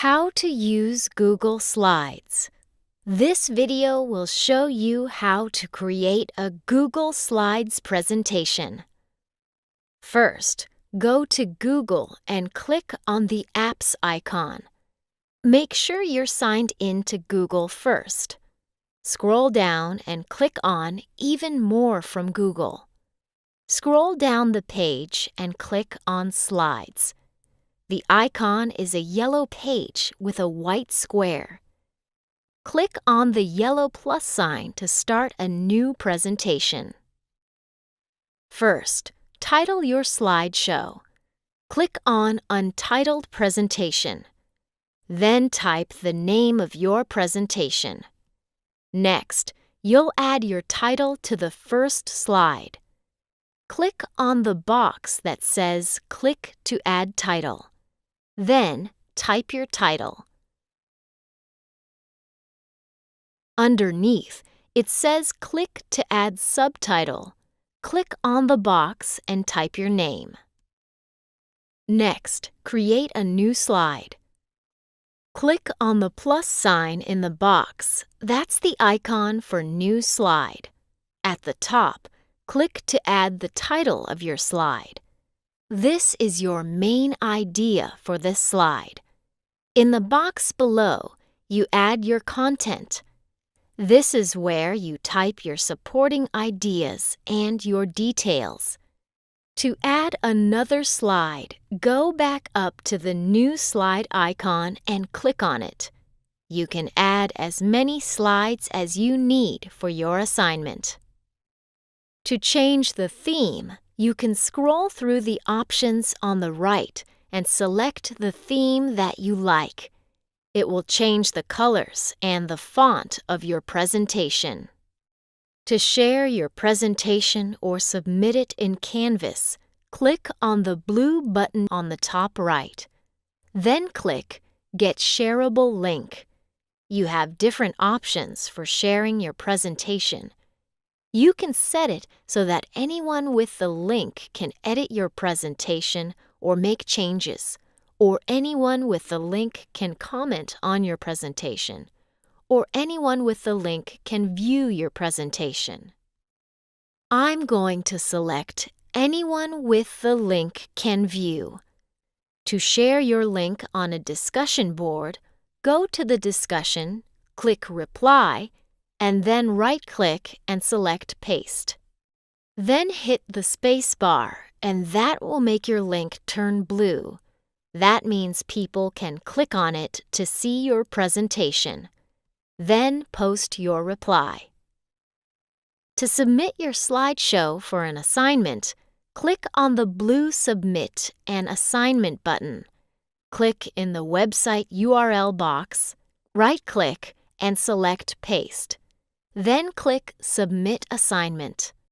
How to use Google Slides. This video will show you how to create a Google Slides presentation. First, go to Google and click on the Apps icon. Make sure you're signed in to Google first. Scroll down and click on Even More from Google. Scroll down the page and click on Slides. The icon is a yellow page with a white square. Click on the yellow plus sign to start a new presentation. First, title your slideshow. Click on Untitled Presentation. Then type the name of your presentation. Next, you'll add your title to the first slide. Click on the box that says Click to add title. Then, type your title. Underneath, it says Click to add subtitle. Click on the box and type your name. Next, create a new slide. Click on the plus sign in the box. That's the icon for New Slide. At the top, click to add the title of your slide. This is your main idea for this slide. In the box below, you add your content. This is where you type your supporting ideas and your details. To add another slide, go back up to the New Slide icon and click on it. You can add as many slides as you need for your assignment. To change the theme, you can scroll through the options on the right and select the theme that you like. It will change the colors and the font of your presentation. To share your presentation or submit it in Canvas, click on the blue button on the top right. Then click Get Shareable Link. You have different options for sharing your presentation. You can set it so that anyone with the link can edit your presentation or make changes, or anyone with the link can comment on your presentation, or anyone with the link can view your presentation. I'm going to select Anyone with the link can view. To share your link on a discussion board, go to the discussion, click Reply, and then right-click and select Paste. Then hit the space bar, and that will make your link turn blue. That means people can click on it to see your presentation. Then post your reply. To submit your slideshow for an assignment, click on the blue Submit an Assignment button. Click in the website URL box, right-click, and select Paste. Then click Submit Assignment.